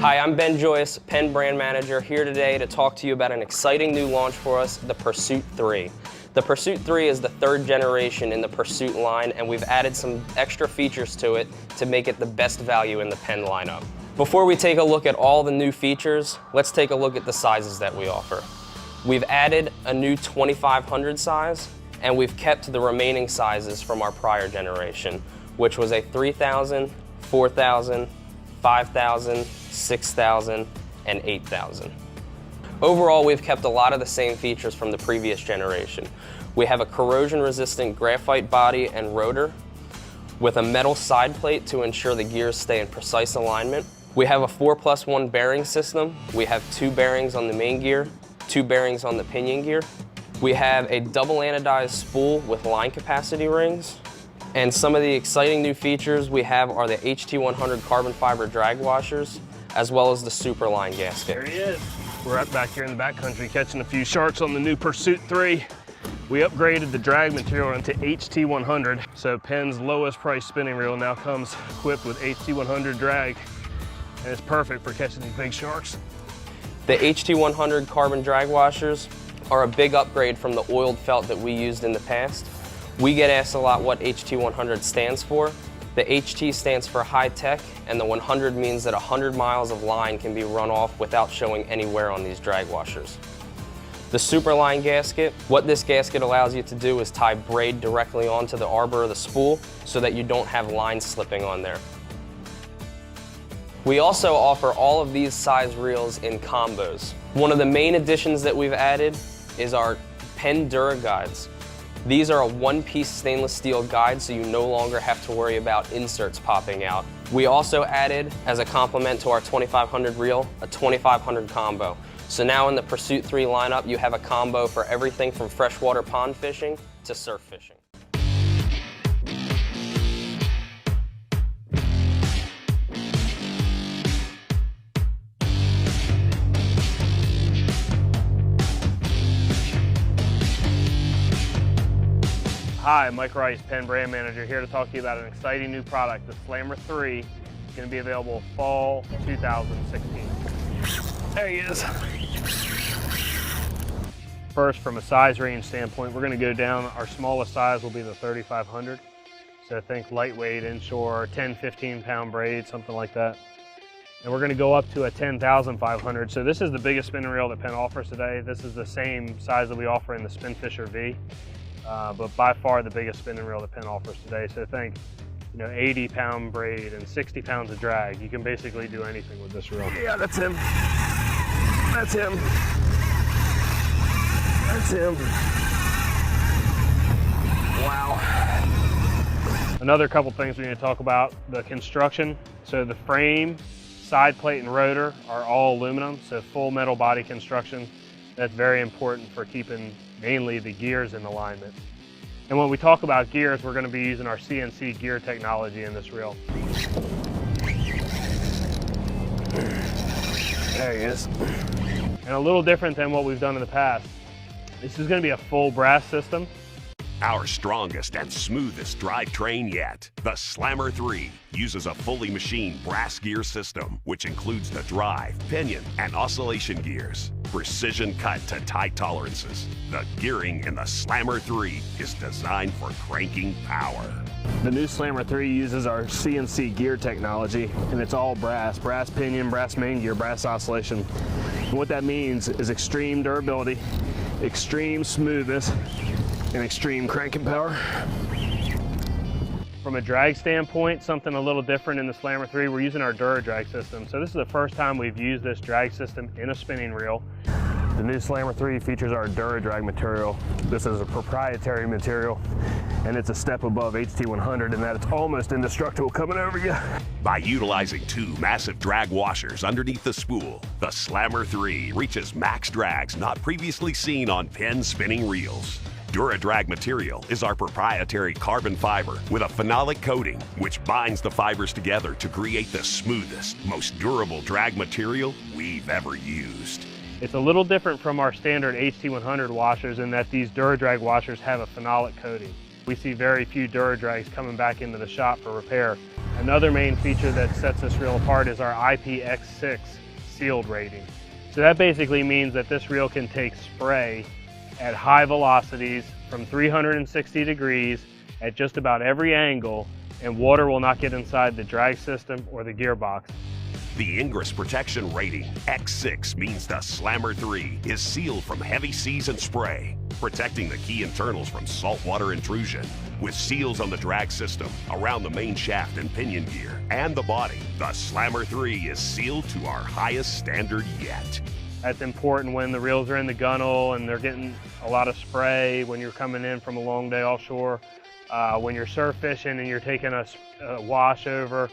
Hi, I'm Ben Joyce, PENN brand manager, here today to talk to you about an exciting new launch for us, the Pursuit 3. The Pursuit 3 is the third generation in the Pursuit line, and we've added some extra features to it to make it the best value in the PENN lineup. Before we take a look at all the new features, let's take a look at the sizes that we offer. We've added a new 2500 size, and we've kept the remaining sizes from our prior generation, which was a 3000, 4000, 5,000, 6,000, and 8,000. Overall, we've kept a lot of the same features from the previous generation. We have a corrosion-resistant graphite body and rotor with a metal side plate to ensure the gears stay in precise alignment. We have a 4+1 bearing system. We have 2 bearings on the main gear, 2 bearings on the pinion gear. We have a double anodized spool with line capacity rings. And some of the exciting new features we have are the HT100 carbon fiber drag washers, as well as the super line gasket. There he is. We're up back here in the backcountry catching a few sharks on the new Pursuit 3. We upgraded the drag material into HT100, so PENN's lowest price spinning reel now comes equipped with HT100 drag, and it's perfect for catching these big sharks. The HT100 carbon drag washers are a big upgrade from the oiled felt that we used in the past. We get asked a lot what HT100 stands for. The HT stands for high tech, and the 100 means that 100 miles of line can be run off without showing any wear on these drag washers. The super line gasket, what this gasket allows you to do is tie braid directly onto the arbor of the spool so that you don't have line slipping on there. We also offer all of these size reels in combos. One of the main additions that we've added is our PENN Dura guides. These are a one-piece stainless steel guide, so you no longer have to worry about inserts popping out. We also added, as a complement to our 2500 reel, a 2500 combo. So now in the Pursuit 3 lineup, you have a combo for everything from freshwater pond fishing to surf fishing. Hi, Mike Rice, PENN brand manager, here to talk to you about an exciting new product. The Slammer 3 is going to be available fall 2016. There he is. First, from a size range standpoint, we're going to go down. Our smallest size will be the 3500. So think lightweight inshore, 10, 15 pound braid, something like that. And we're going to go up to a 10,500. So this is the biggest spinning reel that PENN offers today. This is the same size that we offer in the Spinfisher V. But by far the biggest spinning reel that PENN offers today. So think, 80 pound braid and 60 pounds of drag. You can basically do anything with this reel. Yeah, that's him. That's him. That's him. Wow. Another couple things we need to talk about, the construction. So the frame, side plate, and rotor are all aluminum, so full metal body construction. That's very important for keeping mainly the gears in alignment. And when we talk about gears, we're going to be using our CNC gear technology in this reel. There he is. And a little different than what we've done in the past. This is going to be a full brass system. Our strongest and smoothest drivetrain yet, the Slammer 3, uses a fully machined brass gear system, which includes the drive, pinion, and oscillation gears. Precision cut to tight tolerances. The gearing in the Slammer 3 is designed for cranking power. The new Slammer 3 uses our CNC gear technology, and it's all brass. Brass pinion, brass main gear, brass oscillation. And what that means is extreme durability, extreme smoothness, and extreme cranking power. From a drag standpoint, something a little different in the Slammer 3, we're using our Dura drag system. So this is the first time we've used this drag system in a spinning reel. The new Slammer 3 features our Dura drag material. This is a proprietary material, and it's a step above HT100 in that it's almost indestructible coming over you. By utilizing 2 massive drag washers underneath the spool, the Slammer 3 reaches max drags not previously seen on PENN spinning reels. Dura drag material is our proprietary carbon fiber with a phenolic coating, which binds the fibers together to create the smoothest, most durable drag material we've ever used. It's a little different from our standard HT100 washers in that these Dura drag washers have a phenolic coating. We see very few DuraDrags coming back into the shop for repair. Another main feature that sets this reel apart is our IPX6 sealed rating. So that basically means that this reel can take spray at high velocities from 360 degrees at just about every angle, and water will not get inside the drag system or the gearbox. The Ingress Protection Rating X6 means the Slammer 3 is sealed from heavy seas and spray, protecting the key internals from saltwater intrusion. With seals on the drag system, around the main shaft and pinion gear, and the body, the Slammer 3 is sealed to our highest standard yet. That's important when the reels are in the gunnel and they're getting a lot of spray, when you're coming in from a long day offshore, when you're surf fishing and you're taking a wash over,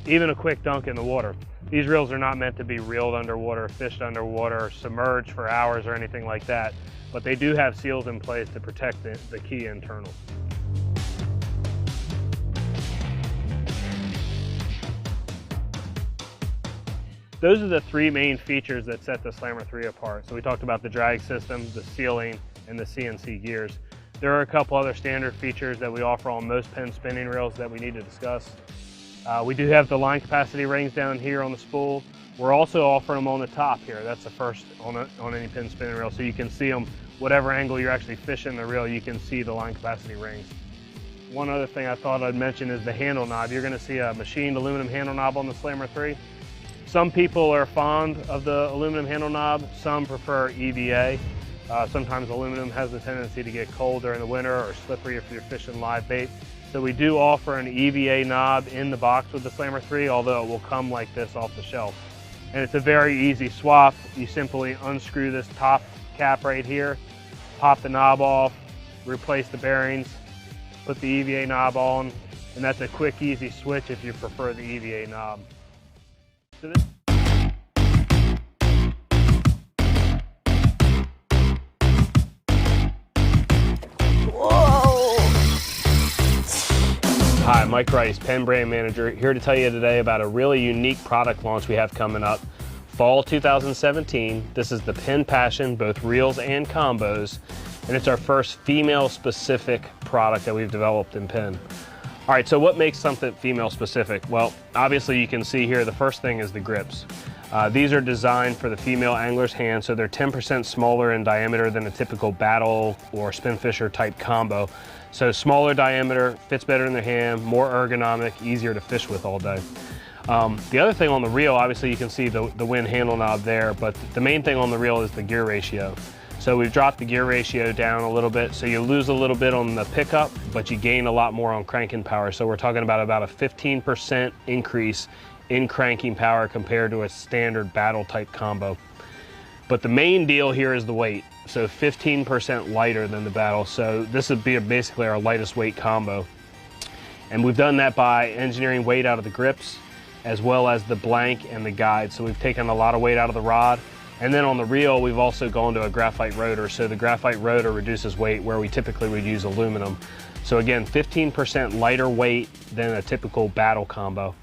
even a quick dunk in the water. These reels are not meant to be reeled underwater, fished underwater, submerged for hours or anything like that, but they do have seals in place to protect the key internals. Those are the three main features that set the Slammer 3 apart. So we talked about the drag system, the sealing, and the CNC gears. There are a couple other standard features that we offer on most PENN spinning reels that we need to discuss. We do have the line capacity rings down here on the spool. We're also offering them on the top here. That's the first on any PENN spinning reel, so you can see them whatever angle you're actually fishing the reel, you can see the line capacity rings. One other thing I thought I'd mention is the handle knob. You're going to see a machined aluminum handle knob on the Slammer 3. Some people are fond of the aluminum handle knob, some prefer EVA. Sometimes aluminum has the tendency to get cold during the winter or slippery if you're fishing live bait. So we do offer an EVA knob in the box with the Slammer 3, although it will come like this off the shelf. And it's a very easy swap. You simply unscrew this top cap right here, pop the knob off, replace the bearings, put the EVA knob on, and that's a quick, easy switch if you prefer the EVA knob. So this Hi, Mike Rice, PENN Brand Manager, here to tell you today about a really unique product launch we have coming up. Fall 2017, this is the PENN Passion, both reels and combos, and it's our first female-specific product that we've developed in PENN. All right, so what makes something female-specific? Well, obviously you can see here, the first thing is the grips. These are designed for the female angler's hand, so they're 10% smaller in diameter than a typical battle or Spinfisher type combo. So smaller diameter, fits better in their hand, more ergonomic, easier to fish with all day. The other thing on the reel, obviously you can see the wind handle knob there, but the main thing on the reel is the gear ratio. So we've dropped the gear ratio down a little bit, so you lose a little bit on the pickup, but you gain a lot more on cranking power. So we're talking about a 15% increase in cranking power compared to a standard battle type combo. But the main deal here is the weight. So 15% lighter than the battle. So this would be basically our lightest weight combo. And we've done that by engineering weight out of the grips, as well as the blank and the guide. So we've taken a lot of weight out of the rod. And then on the reel, we've also gone to a graphite rotor. So the graphite rotor reduces weight where we typically would use aluminum. So again, 15% lighter weight than a typical battle combo.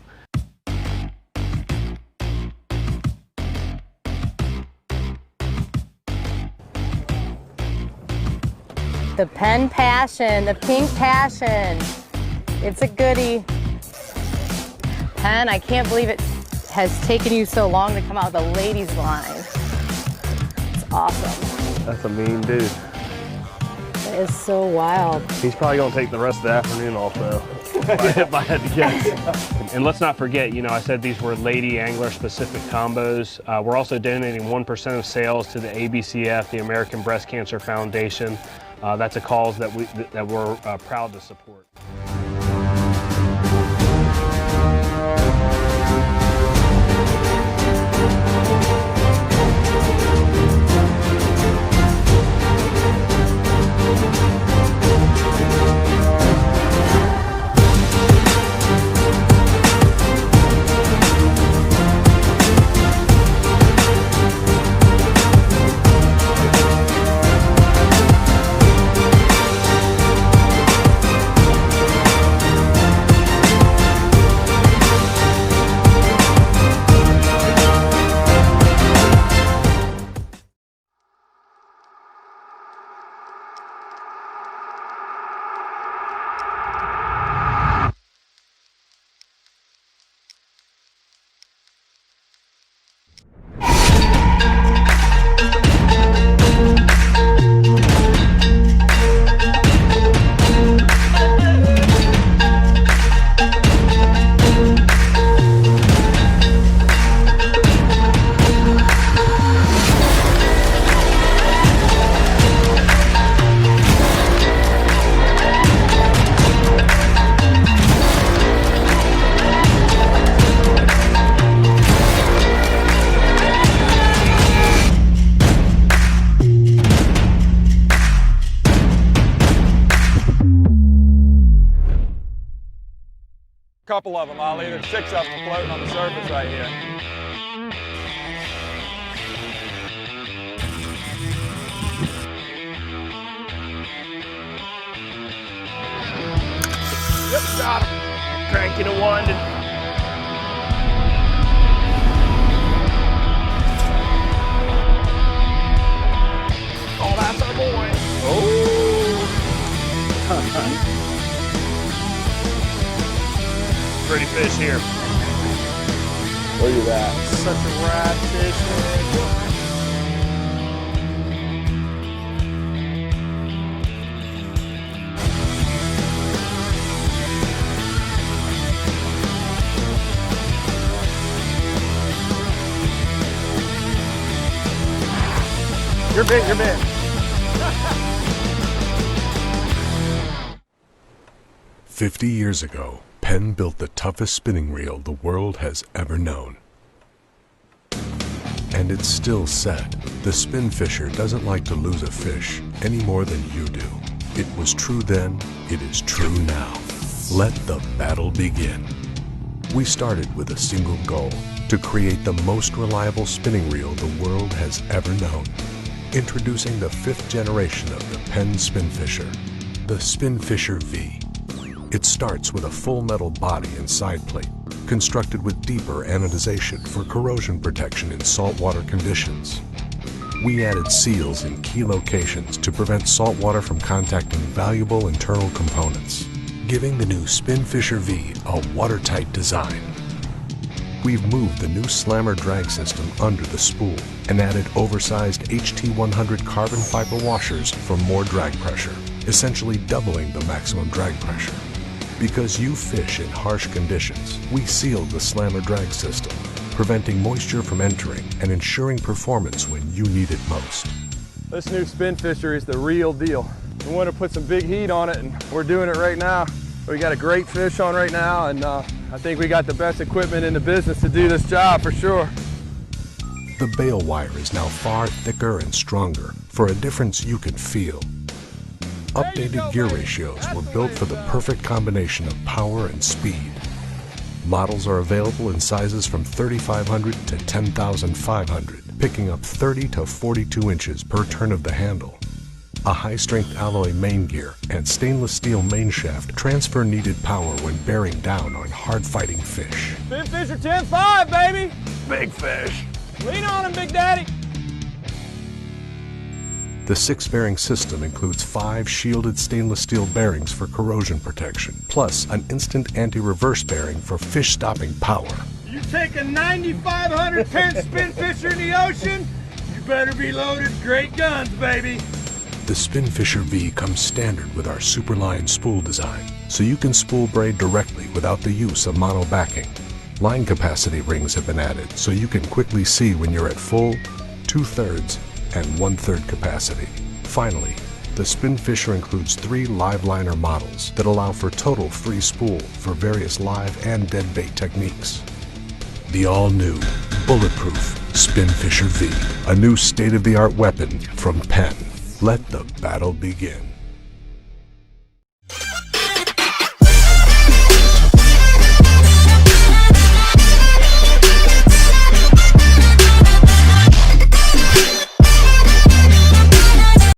The PENN Passion, the pink passion. It's a goodie. PENN, I can't believe it has taken you so long to come out with a ladies line. It's awesome. That's a mean dude. That is so wild. He's probably gonna take the rest of the afternoon off though, if I had to guess. And let's not forget, you know, I said these were lady angler specific combos. We're also donating 1% of sales to the ABCF, the American Breast Cancer Foundation. That's a cause that we're proud to support. Couple of them, Ollie. There's 6 of them floating on the surface right here. Yep, got him. Cranking a one. Oh, that's our boy. Oh. Pretty fish here. Look at that. Such a rad fish, man. You're big, you're big. 50 years ago, Penn built the toughest spinning reel the world has ever known. And it's still said, the Spinfisher doesn't like to lose a fish any more than you do. It was true then, it is true now. Let the battle begin. We started with a single goal, to create the most reliable spinning reel the world has ever known. Introducing the 5th generation of the Penn Spinfisher, the Spinfisher V. It starts with a full metal body and side plate, constructed with deeper anodization for corrosion protection in saltwater conditions. We added seals in key locations to prevent saltwater from contacting valuable internal components, giving the new Spinfisher V a watertight design. We've moved the new slammer drag system under the spool and added oversized HT100 carbon fiber washers for more drag pressure, essentially doubling the maximum drag pressure. Because you fish in harsh conditions, we sealed the slammer drag system, preventing moisture from entering and ensuring performance when you need it most. This new Spinfisher is the real deal. We want to put some big heat on it, and we're doing it right now. We got a great fish on right now, and I think we got the best equipment in the business to do this job for sure. The bale wire is now far thicker and stronger for a difference you can feel. Updated gear ratios were built for the perfect combination of power and speed. Models are available in sizes from 3,500 to 10,500, picking up 30 to 42 inches per turn of the handle. A high-strength alloy main gear and stainless steel main shaft transfer needed power when bearing down on hard-fighting fish. Spinfisher 10.5, baby! Big fish. Lean on him, Big Daddy! The 6-bearing system includes 5 shielded stainless steel bearings for corrosion protection, plus an instant anti-reverse bearing for fish-stopping power. You take a 9,500 Penn Spinfisher in the ocean, you better be loaded great guns, baby! The Spinfisher V comes standard with our Superline spool design, so you can spool braid directly without the use of mono backing. Line capacity rings have been added, so you can quickly see when you're at full, 2/3, and 1/3 capacity. Finally, the Spinfisher includes 3 live liner models that allow for total free spool for various live and dead bait techniques. The all-new, bulletproof Spinfisher V, a new state-of-the-art weapon from Penn. Let the battle begin.